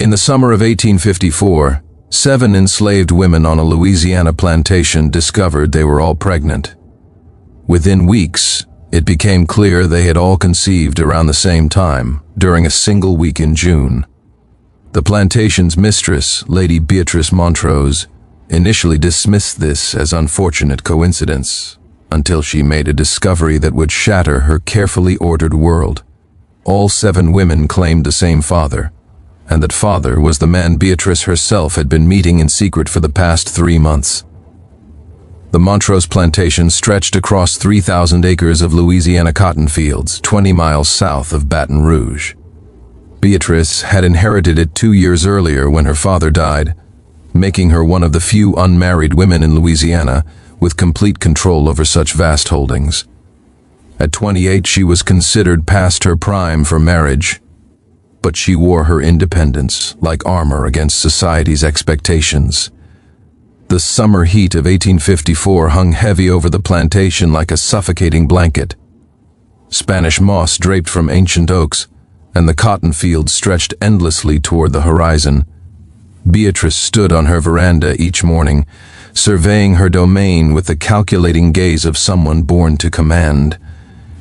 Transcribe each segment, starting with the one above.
In the summer of 1854, 7 enslaved women on a Louisiana plantation discovered they were all pregnant. Within weeks, it became clear they had all conceived around the same time, during a single week in June. The plantation's mistress, Lady Beatrice Montrose, initially dismissed this as unfortunate coincidence, until she made a discovery that would shatter her carefully ordered world. All 7 women claimed the same father, and that father was the man Beatrice herself had been meeting in secret for the past 3 months. The Montrose plantation stretched across 3,000 acres of Louisiana cotton fields, 20 miles south of Baton Rouge. Beatrice had inherited it 2 years earlier when her father died, making her one of the few unmarried women in Louisiana with complete control over such vast holdings. At 28, she was considered past her prime for marriage, but she wore her independence like armor against society's expectations. The summer heat of 1854 hung heavy over the plantation like a suffocating blanket. Spanish moss draped from ancient oaks, and the cotton fields stretched endlessly toward the horizon. Beatrice stood on her veranda each morning, surveying her domain with the calculating gaze of someone born to command.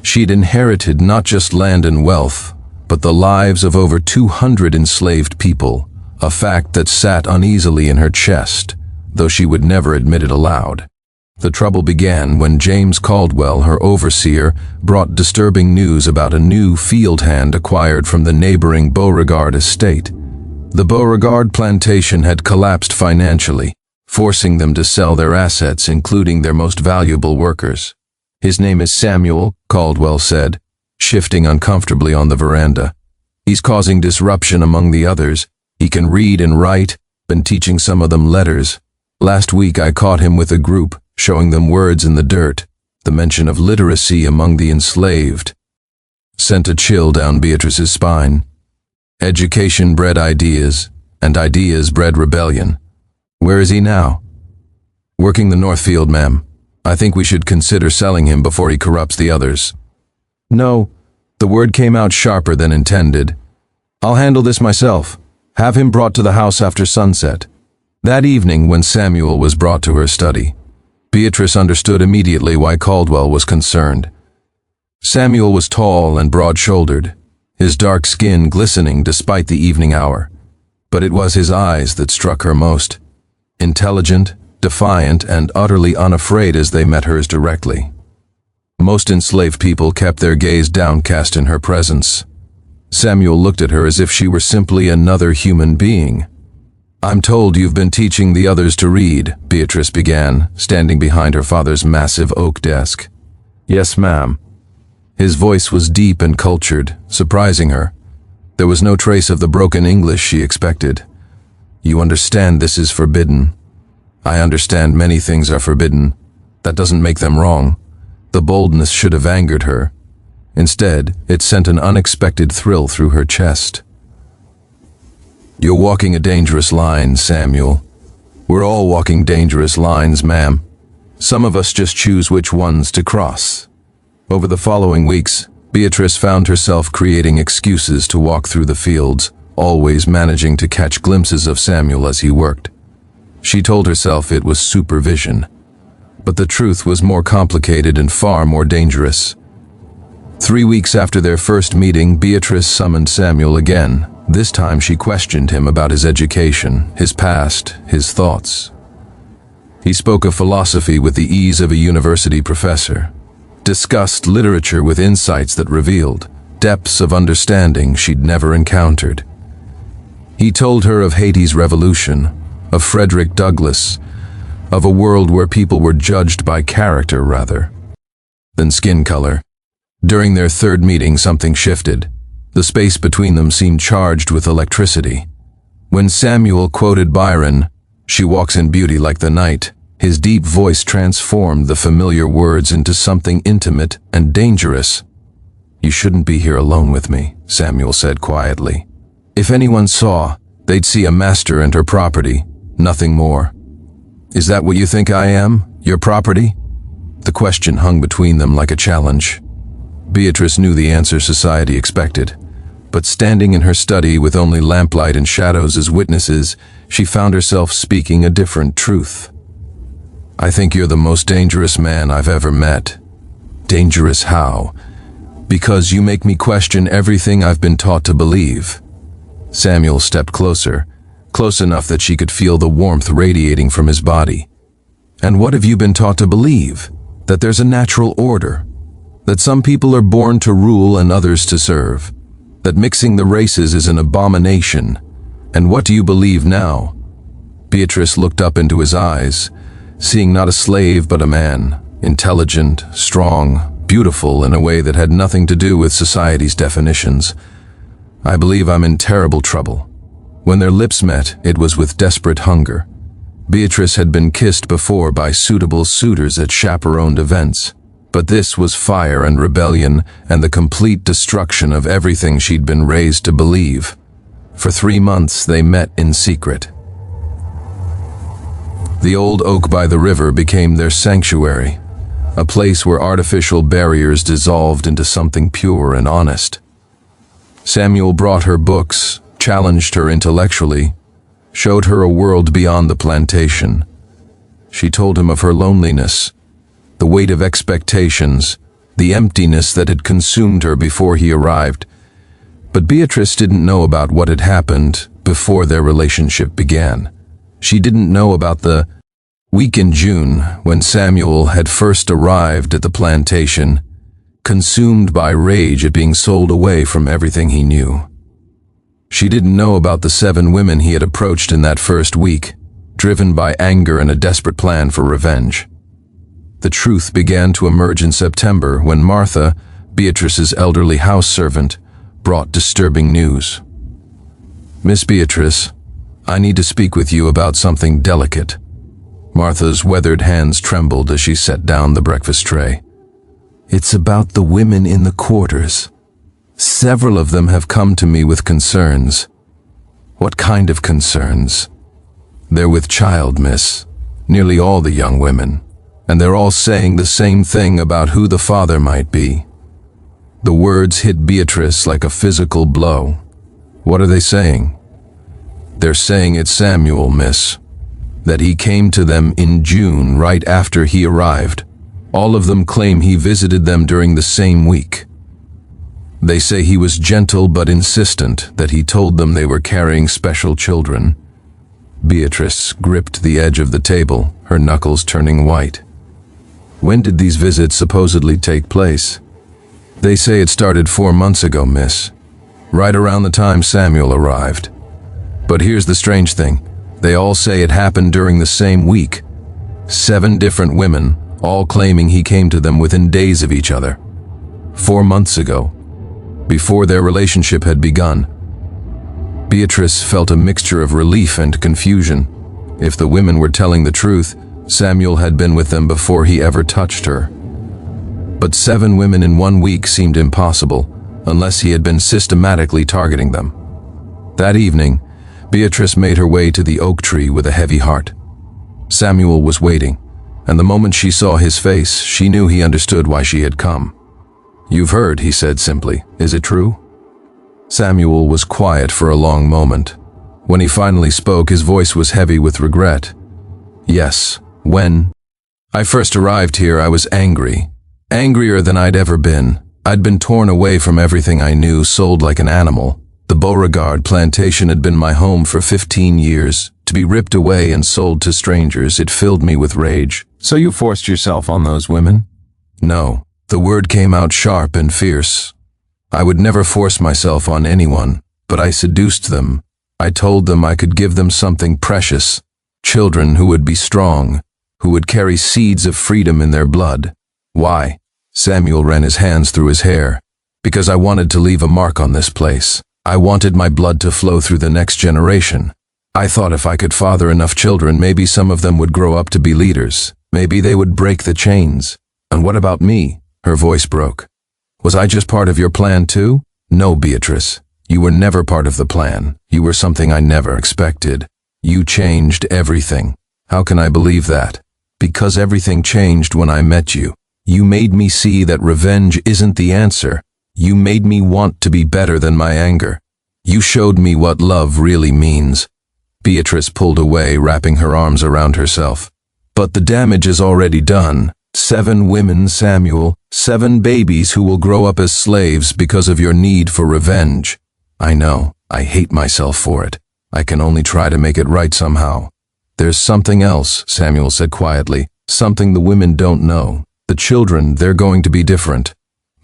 She'd inherited not just land and wealth, but the lives of over 200 enslaved people, a fact that sat uneasily in her chest, though she would never admit it aloud. The trouble began when James Caldwell, her overseer, brought disturbing news about a new field hand acquired from the neighboring Beauregard estate. The Beauregard plantation had collapsed financially, forcing them to sell their assets, including their most valuable workers. "His name is Samuel," Caldwell said, shifting uncomfortably on the veranda. "He's causing disruption among the others. He can read and write, been teaching some of them letters. Last week I caught him with a group, showing them words in the dirt. The mention of literacy among the enslaved sent a chill down Beatrice's spine. Education bred ideas, and ideas bred rebellion. Where is he now?" "Working the Northfield, ma'am. I think we should consider selling him before he corrupts the others." "No." The word came out sharper than intended. "I'll handle this myself. Have him brought to the house after sunset." That evening, when Samuel was brought to her study, Beatrice understood immediately why Caldwell was concerned. Samuel was tall and broad-shouldered, his dark skin glistening despite the evening hour. But it was his eyes that struck her most. Intelligent, defiant, and utterly unafraid as they met hers directly. Most enslaved people kept their gaze downcast in her presence. Samuel looked at her as if she were simply another human being. "I'm told you've been teaching the others to read," Beatrice began, standing behind her father's massive oak desk. "Yes, ma'am." His voice was deep and cultured, surprising her. There was no trace of the broken English she expected. "You understand this is forbidden." "I understand many things are forbidden. That doesn't make them wrong." The boldness should have angered her. Instead, it sent an unexpected thrill through her chest. "You're walking a dangerous line, Samuel. We're all walking dangerous lines, ma'am. Some of us just choose which ones to cross." Over the following weeks, Beatrice found herself creating excuses to walk through the fields, always managing to catch glimpses of Samuel as he worked. She told herself it was supervision, but the truth was more complicated and far more dangerous. 3 weeks after their first meeting, Beatrice summoned Samuel again. This time she questioned him about his education, his past, his thoughts. He spoke of philosophy with the ease of a university professor, discussed literature with insights that revealed depths of understanding she'd never encountered. He told her of Haiti's revolution, of Frederick Douglass, of a world where people were judged by character rather than skin color. During their third meeting, something shifted. The space between them seemed charged with electricity. When Samuel quoted Byron, "She walks in beauty like the night," his deep voice transformed the familiar words into something intimate and dangerous. "You shouldn't be here alone with me," Samuel said quietly. "If anyone saw, they'd see a master and her property, nothing more." "Is that what you think I am, your property?" The question hung between them like a challenge. Beatrice knew the answer society expected. But standing in her study with only lamplight and shadows as witnesses, she found herself speaking a different truth. "I think you're the most dangerous man I've ever met." "Dangerous how?" "Because you make me question everything I've been taught to believe." Samuel stepped closer, close enough that she could feel the warmth radiating from his body. "And what have you been taught to believe? That there's a natural order? That some people are born to rule and others to serve? That mixing the races is an abomination? And what do you believe now?" Beatrice looked up into his eyes, seeing not a slave but a man, intelligent, strong, beautiful in a way that had nothing to do with society's definitions. "I believe I'm in terrible trouble." When their lips met, it was with desperate hunger. Beatrice had been kissed before by suitable suitors at chaperoned events, but this was fire and rebellion and the complete destruction of everything she'd been raised to believe. For 3 months they met in secret. The old oak by the river became their sanctuary, a place where artificial barriers dissolved into something pure and honest. Samuel brought her books, challenged her intellectually, showed her a world beyond the plantation. She told him of her loneliness, the weight of expectations, the emptiness that had consumed her before he arrived. But Beatrice didn't know about what had happened before their relationship began. She didn't know about the week in June when Samuel had first arrived at the plantation, consumed by rage at being sold away from everything he knew. She didn't know about the 7 women he had approached in that first week, driven by anger and a desperate plan for revenge. The truth began to emerge in September when Martha, Beatrice's elderly house servant, brought disturbing news. "Miss Beatrice, I need to speak with you about something delicate." Martha's weathered hands trembled as she set down the breakfast tray. "It's about the women in the quarters. Several of them have come to me with concerns." "What kind of concerns?" "They're with child, miss. Nearly all the young women. And they're all saying the same thing about who the father might be." The words hit Beatrice like a physical blow. "What are they saying?" "They're saying it's Samuel, miss. That he came to them in June right after he arrived. All of them claim he visited them during the same week. They say he was gentle but insistent, that he told them they were carrying special children." Beatrice gripped the edge of the table, her knuckles turning white. "When did these visits supposedly take place?" "They say it started 4 months ago, miss. Right around the time Samuel arrived. But here's the strange thing. They all say it happened during the same week. 7 different women, all claiming he came to them within days of each other. 4 months ago, before their relationship had begun." Beatrice felt a mixture of relief and confusion. If the women were telling the truth, Samuel had been with them before he ever touched her. But 7 women in 1 week seemed impossible, unless he had been systematically targeting them. That evening, Beatrice made her way to the oak tree with a heavy heart. Samuel was waiting, and the moment she saw his face, she knew he understood why she had come. "You've heard," he said simply. "Is it true?" Samuel was quiet for a long moment. When he finally spoke, his voice was heavy with regret. "Yes. When I first arrived here, I was angry. Angrier than I'd ever been. I'd been torn away from everything I knew, sold like an animal. The Beauregard plantation had been my home for 15 years. To be ripped away and sold to strangers, it filled me with rage." "So you forced yourself on those women?" "No." The word came out sharp and fierce. "I would never force myself on anyone, but I seduced them. I told them I could give them something precious, children who would be strong, who would carry seeds of freedom in their blood." "Why?" Samuel ran his hands through his hair. "Because I wanted to leave a mark on this place. I wanted my blood to flow through the next generation. I thought if I could father enough children, maybe some of them would grow up to be leaders. Maybe they would break the chains. And what about me?" Her voice broke. "Was I just part of your plan too?" "No, Beatrice. You were never part of the plan. You were something I never expected. You changed everything." "How can I believe that?" "Because everything changed when I met you. You made me see that revenge isn't the answer. You made me want to be better than my anger. You showed me what love really means." Beatrice pulled away, wrapping her arms around herself. "But the damage is already done. 7 women, Samuel, 7 babies who will grow up as slaves because of your need for revenge. I know, I hate myself for it. I can only try to make it right somehow." "There's something else," Samuel said quietly, "something the women don't know. The children, they're going to be different.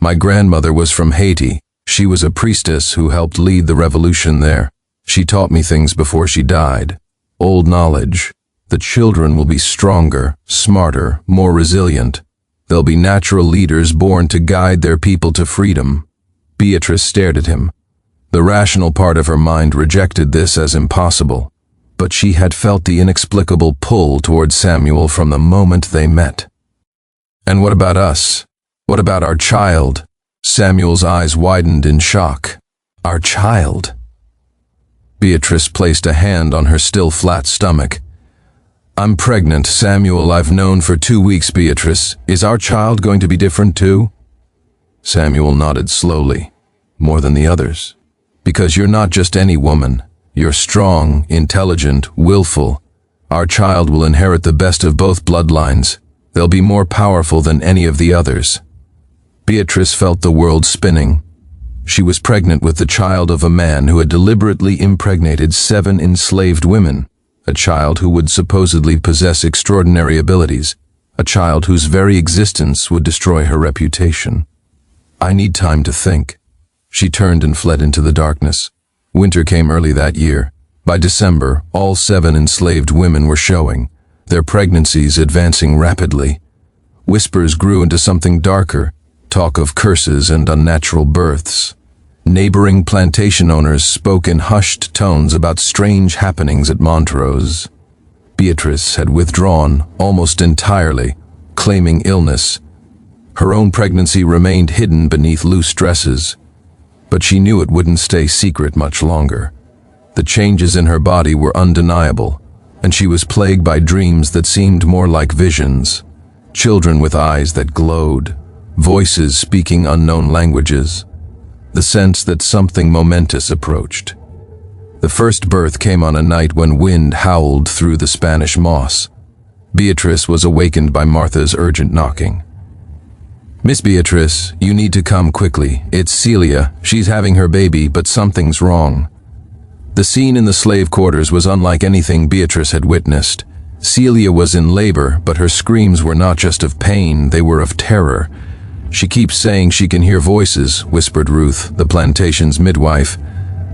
My grandmother was from Haiti. She was a priestess who helped lead the revolution there. She taught me things before she died. Old knowledge. The children will be stronger, smarter, more resilient. They'll be natural leaders born to guide their people to freedom." Beatrice stared at him. The rational part of her mind rejected this as impossible, but she had felt the inexplicable pull toward Samuel from the moment they met. "And what about us? What about our child?" Samuel's eyes widened in shock. "Our child?" Beatrice placed a hand on her still flat stomach. "I'm pregnant, Samuel. I've known for 2 weeks, Beatrice. Is our child going to be different too?" Samuel nodded slowly. "More than the others. Because you're not just any woman. You're strong, intelligent, willful. Our child will inherit the best of both bloodlines. They'll be more powerful than any of the others." Beatrice felt the world spinning. She was pregnant with the child of a man who had deliberately impregnated 7 enslaved women, a child who would supposedly possess extraordinary abilities, a child whose very existence would destroy her reputation. "I need time to think." She turned and fled into the darkness. Winter came early that year. By December, all 7 enslaved women were showing, their pregnancies advancing rapidly. Whispers grew into something darker, talk of curses and unnatural births. Neighboring plantation owners spoke in hushed tones about strange happenings at Montrose. Beatrice had withdrawn almost entirely, claiming illness. Her own pregnancy remained hidden beneath loose dresses, but she knew it wouldn't stay secret much longer. The changes in her body were undeniable, and she was plagued by dreams that seemed more like visions. Children with eyes that glowed, voices speaking unknown languages, the sense that something momentous approached. The first birth came on a night when wind howled through the Spanish moss. Beatrice was awakened by Martha's urgent knocking. "Miss Beatrice, you need to come quickly. It's Celia. She's having her baby, but something's wrong." The scene in the slave quarters was unlike anything Beatrice had witnessed. Celia was in labor, but her screams were not just of pain, they were of terror. "She keeps saying she can hear voices," whispered Ruth, the plantation's midwife.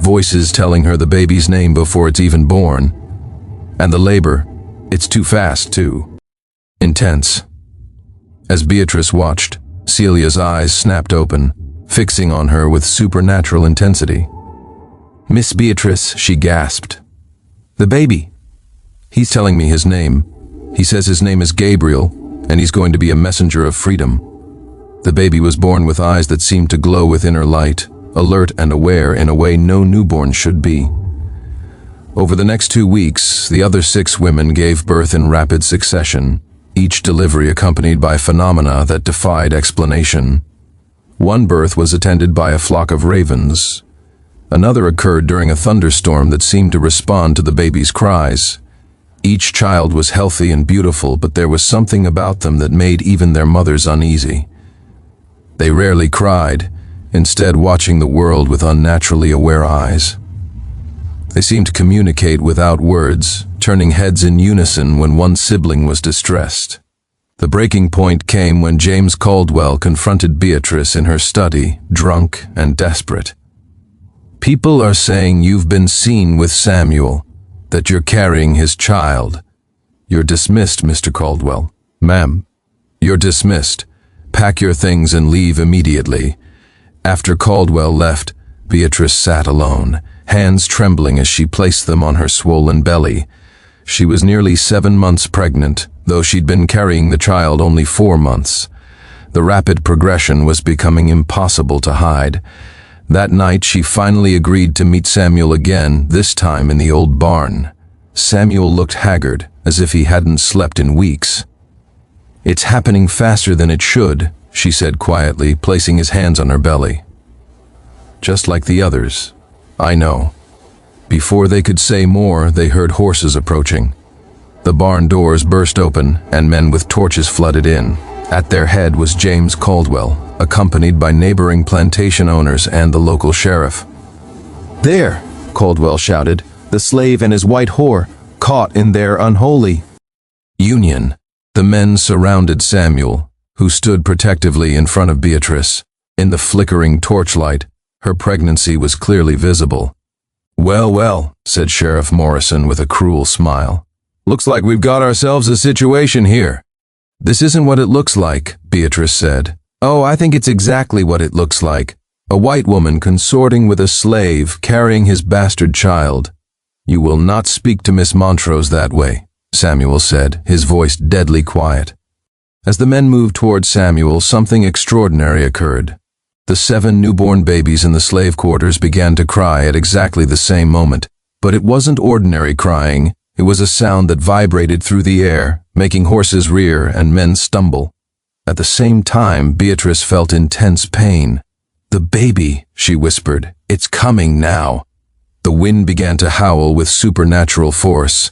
"Voices telling her the baby's name before it's even born. And the labor, it's too fast, too. Intense." As Beatrice watched, Celia's eyes snapped open, fixing on her with supernatural intensity. "Miss Beatrice," she gasped. "The baby. He's telling me his name. He says his name is Gabriel, and he's going to be a messenger of freedom." The baby was born with eyes that seemed to glow with inner light, alert and aware in a way no newborn should be. Over the next 2 weeks, the other 6 women gave birth in rapid succession, each delivery accompanied by phenomena that defied explanation. One birth was attended by a flock of ravens. Another occurred during a thunderstorm that seemed to respond to the baby's cries. Each child was healthy and beautiful, but there was something about them that made even their mothers uneasy. They rarely cried, instead watching the world with unnaturally aware eyes. They seemed to communicate without words, turning heads in unison when one sibling was distressed. The breaking point came when James Caldwell confronted Beatrice in her study, drunk and desperate. "People are saying you've been seen with Samuel, that you're carrying his child." "You're dismissed, Mr. Caldwell." "Ma'am, you're dismissed. Pack your things and leave immediately." After Caldwell left, Beatrice sat alone, hands trembling as she placed them on her swollen belly. She was nearly 7 months pregnant, though she'd been carrying the child only 4 months. The rapid progression was becoming impossible to hide. That night she finally agreed to meet Samuel again, this time in the old barn. Samuel looked haggard, as if he hadn't slept in weeks. "It's happening faster than it should," she said quietly, placing his hands on her belly. just like the others. I know." Before they could say more, they heard horses approaching. The barn doors burst open, and men with torches flooded in. At their head was James Caldwell, accompanied by neighboring plantation owners and the local sheriff. "There," Caldwell shouted, "the slave and his white whore, caught in their unholy union." The men surrounded Samuel, who stood protectively in front of Beatrice. In the flickering torchlight, her pregnancy was clearly visible. "Well, well," said Sheriff Morrison with a cruel smile. "Looks like we've got ourselves a situation here." "This isn't what it looks like," Beatrice said. "Oh, I think it's exactly what it looks like. A white woman consorting with a slave, carrying his bastard child." "You will not speak to Miss Montrose that way," Samuel said, his voice deadly quiet. As the men moved toward Samuel, something extraordinary occurred. The 7 newborn babies in the slave quarters began to cry at exactly the same moment. But it wasn't ordinary crying. It was a sound that vibrated through the air, making horses rear and men stumble. At the same time, Beatrice felt intense pain. "The baby," she whispered, "it's coming now." The wind began to howl with supernatural force.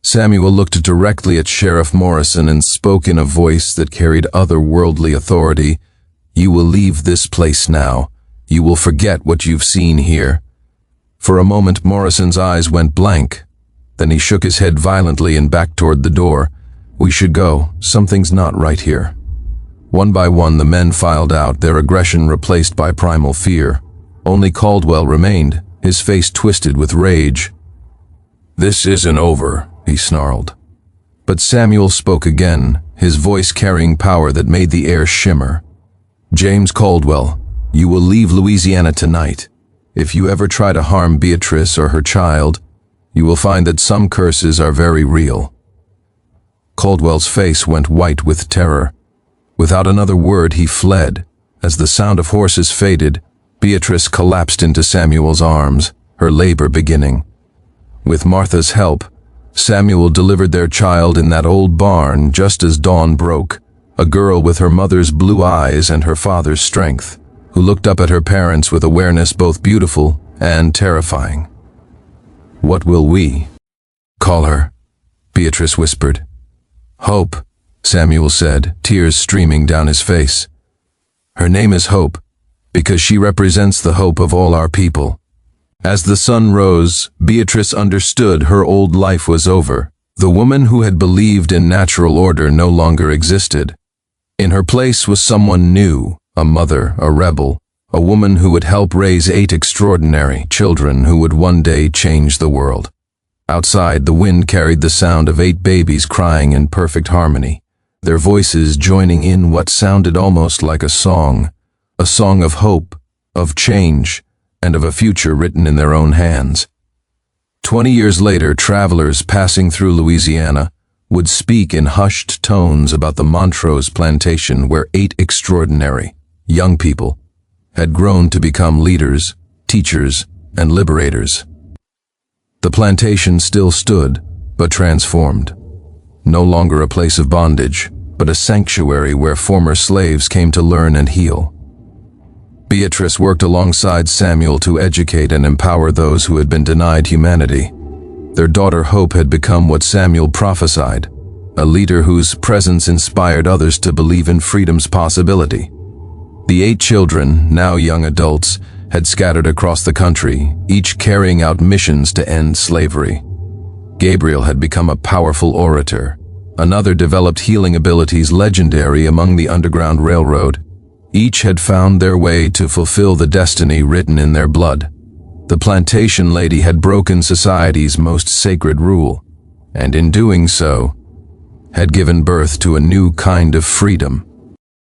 Samuel looked directly at Sheriff Morrison and spoke in a voice that carried otherworldly authority. "You will leave this place now. You will forget what you've seen here." For a moment, Morrison's eyes went blank. Then he shook his head violently and backed toward the door. "We should go. Something's not right here." One by one, the men filed out, their aggression replaced by primal fear. Only Caldwell remained, his face twisted with rage. "This isn't over," he snarled. But Samuel spoke again, his voice carrying power that made the air shimmer. "James Caldwell, you will leave Louisiana tonight. If you ever try to harm Beatrice or her child, you will find that some curses are very real." Caldwell's face went white with terror. Without another word, he fled. As the sound of horses faded, Beatrice collapsed into Samuel's arms, her labor beginning. With Martha's help, Samuel delivered their child in that old barn just as dawn broke, a girl with her mother's blue eyes and her father's strength, who looked up at her parents with awareness both beautiful and terrifying. "What will we call her?" Beatrice whispered. "Hope," Samuel said, tears streaming down his face. "Her name is Hope, because she represents the hope of all our people." As the sun rose, Beatrice understood her old life was over. The woman who had believed in natural order no longer existed. In her place was someone new, a mother, a rebel, a woman who would help raise 8 extraordinary children who would one day change the world. Outside, the wind carried the sound of 8 babies crying in perfect harmony, their voices joining in what sounded almost like a song of hope, of change, and of a future written in their own hands. 20 years later, travelers passing through Louisiana would speak in hushed tones about the Montrose plantation where 8 extraordinary young people had grown to become leaders, teachers, and liberators. The plantation still stood, but transformed. No longer a place of bondage, but a sanctuary where former slaves came to learn and heal. Beatrice worked alongside Samuel to educate and empower those who had been denied humanity. Their daughter Hope had become what Samuel prophesied, a leader whose presence inspired others to believe in freedom's possibility. The 8 children, now young adults, had scattered across the country, each carrying out missions to end slavery. Gabriel had become a powerful orator. Another developed healing abilities legendary among the Underground Railroad. Each had found their way to fulfill the destiny written in their blood. The plantation lady had broken society's most sacred rule, and in doing so, had given birth to a new kind of freedom.